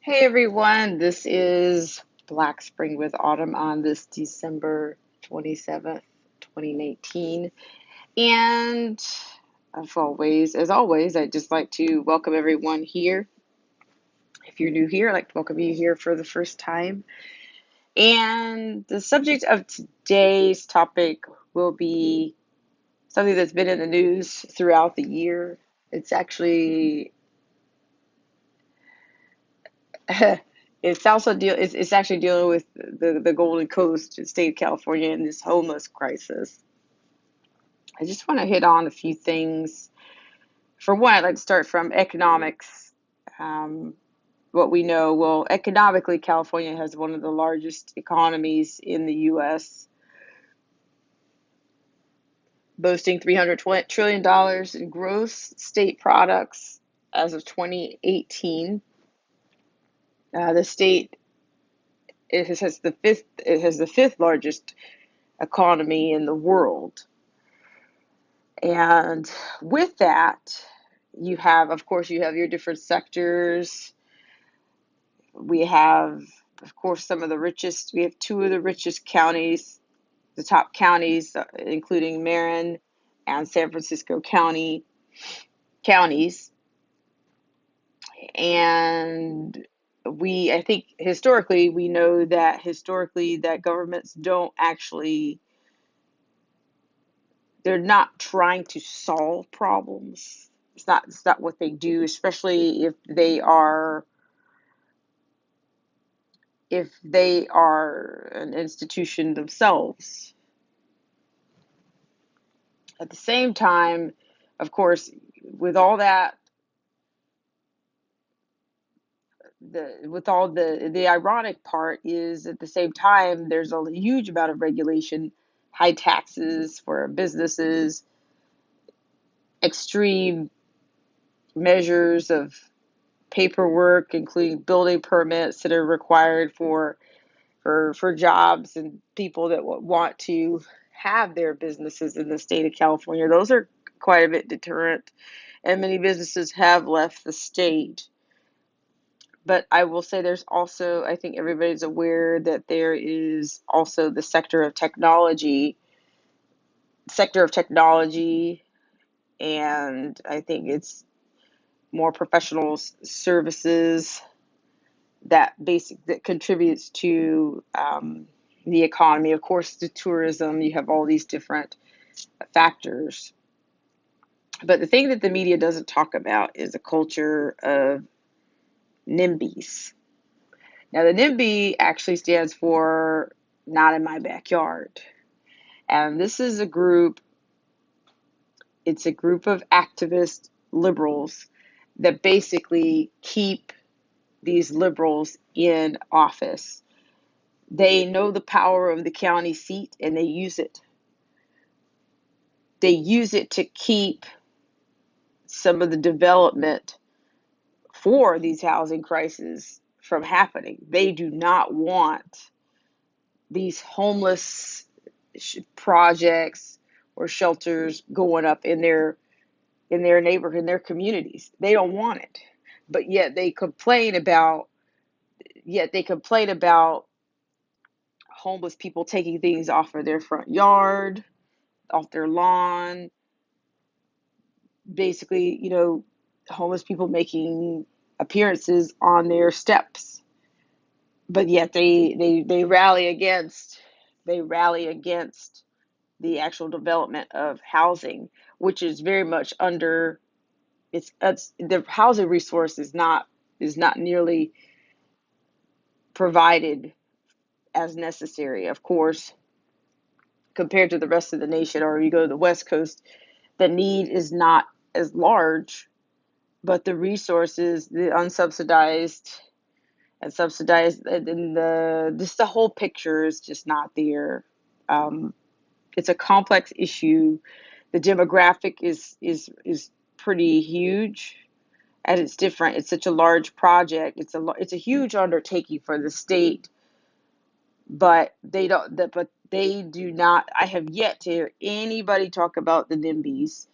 Hey everyone, this is Black Spring with Autumn on this December 27th, 2019. And as always, I'd just like to welcome everyone here. If you're new here, I'd like to welcome you here for the first time. And the subject of today's topic will be something that's been in the news throughout the year. It's actually it's actually dealing with the Golden Coast, state of California, and this homeless crisis. I just want to hit on a few things. For one, I'd like to start from economics. Um, what we know, well, economically, California has one of the largest economies in the U.S., boasting $320 trillion in gross state products as of 2018. The state it has the fifth largest economy in the world. And with that, of course, you have your different sectors. We have, of course, we have two of the richest counties, the top counties, including Marin and San Francisco counties. And I think we know that historically that governments don't actually they're not trying to solve problems. It's not what they do, especially if they are an institution themselves. At the same time, of course, with all that, the ironic part is at the same time there's a huge amount of regulation, high taxes for businesses, extreme measures of paperwork, including building permits that are required for jobs and people that want to have their businesses in the state of California. Those are quite a bit deterrent, and many businesses have left the state. But I will say there's also, I think everybody's aware that there is also the sector of technology, and I think it's more professional services that contributes to the economy. Of course, the tourism, you have all these different factors. But the thing that the media doesn't talk about is a culture of NIMBYs. Now, the NIMBY actually stands for Not in My Backyard. And this is it's a group of activist liberals that basically keep these liberals in office. They know the power of the county seat and they use it. They use it to keep some of the development for these housing crises from happening. They do not want these homeless projects or shelters going up in their neighborhood, in their communities. They don't want it. But yet they complain about homeless people taking things off of their front yard, off their lawn, basically, homeless people making appearances on their steps. But yet they rally against the actual development of housing, which is very much under it's the housing resource is not nearly provided as necessary. Of course, compared to the rest of the nation, or you go to the West Coast, the need is not as large, but the resources, the unsubsidized and subsidized, and the whole picture is just not there. Um, it's a complex issue. The demographic is pretty huge, and it's different. It's such a large project. It's a huge undertaking for the state, but they do not. I have yet to hear anybody talk about the NIMBYs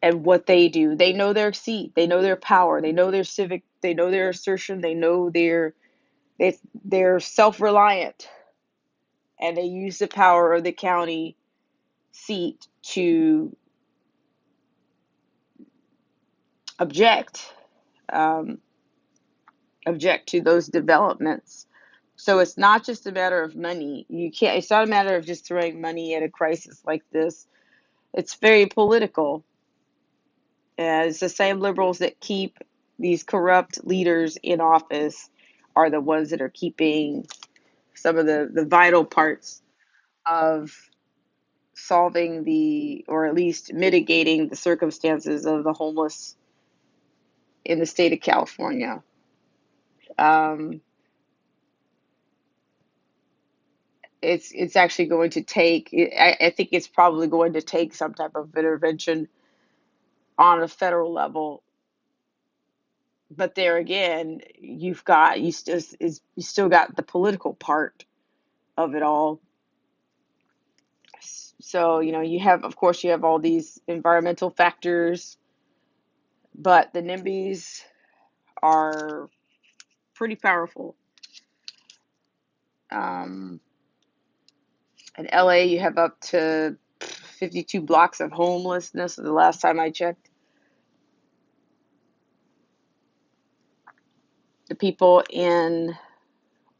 and what they do. They know their seat, they know their power, they know their civic, they know their assertion, they know they're self-reliant, and they use the power of the county seat to object, um, object to those developments. So it's not just a matter of money. You can't. It's not a matter of just throwing money at a crisis like this. It's very political. It's the same liberals that keep these corrupt leaders in office are the ones that are keeping some of the vital parts of solving or at least mitigating the circumstances of the homeless in the state of California. Um, it's actually going to take. I think it's probably going to take some type of intervention on a federal level. But there again, you still got the political part of it all. So you have, of course, you have all these environmental factors, but the NIMBYs are pretty powerful. Um, in LA, you have up to 52 blocks of homelessness the last time I checked. The people in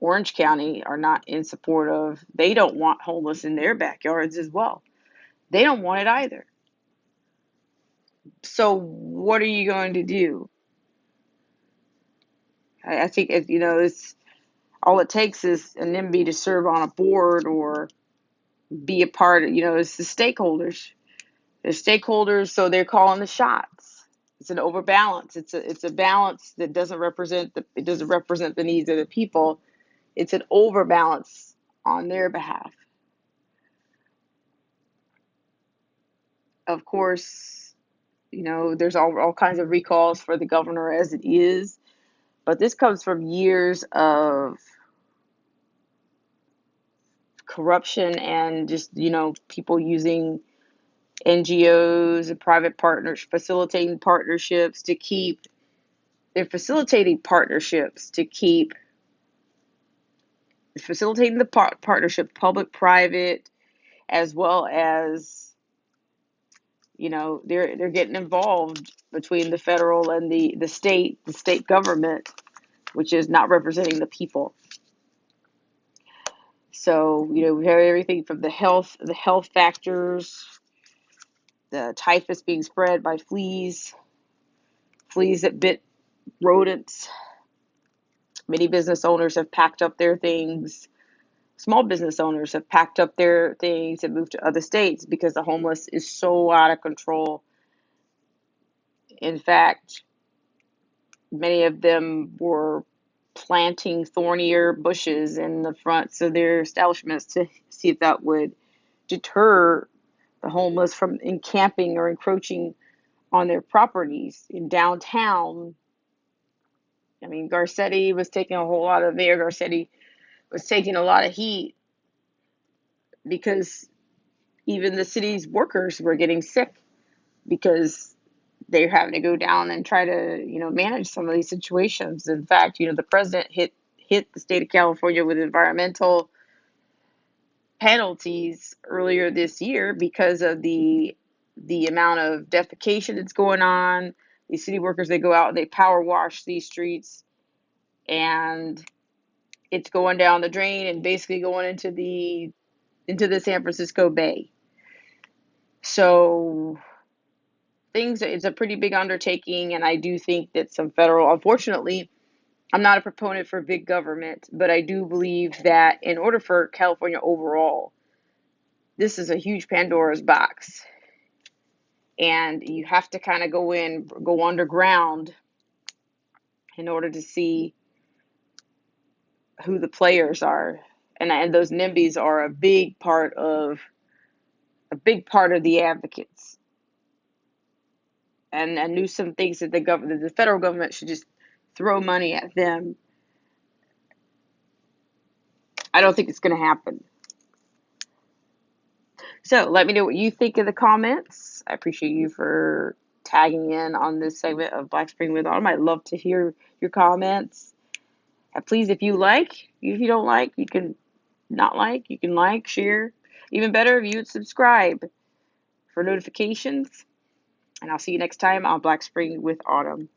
Orange County are not in support of, they don't want homeless in their backyards as well. They don't want it either. So what are you going to do? I think it's all it takes is an NIMBY to serve on a board or be a part of, it's the stakeholders. They're stakeholders, so they're calling the shots. It's an overbalance. It's a balance that doesn't represent the needs of the people. It's an overbalance on their behalf. Of course, there's all kinds of recalls for the governor as it is, but this comes from years of corruption and just, people using NGOs and private partners, they're facilitating partnerships to keep facilitating the partnership, public, private, as well as they're getting involved between the federal and the state government, which is not representing the people. So we have everything from the health factors, the typhus being spread by fleas that bit rodents. Many business owners have packed up their things. Small business owners have packed up their things and moved to other states because the homeless is so out of control. In fact, many of them were planting thornier bushes in the fronts of their establishments to see if that would deter the homeless from encamping or encroaching on their properties in downtown. I mean, Garcetti was taking a whole lot of Mayor Garcetti was taking a lot of heat because even the city's workers were getting sick because they're having to go down and try to, manage some of these situations. In fact, the president hit the state of California with environmental penalties earlier this year because of the amount of defecation that's going on. These city workers, they go out and they power wash these streets, and it's going down the drain and basically going into the San Francisco Bay. So it's a pretty big undertaking, and I do think that some federal, unfortunately, I'm not a proponent for big government, but I do believe that in order for California overall, this is a huge Pandora's box. And you have to kind of go underground in order to see who the players are. And those NIMBYs are a big part of the advocates. And Newsom thinks that the federal government should just throw money at them. I don't think it's going to happen. So let me know what you think in the comments. I appreciate you for tagging in on this segment of Black Spring with Autumn. I'd love to hear your comments. Please, if you like, if you don't like, you can not like, you can like, share. Even better if you would subscribe for notifications. And I'll see you next time on Black Spring with Autumn.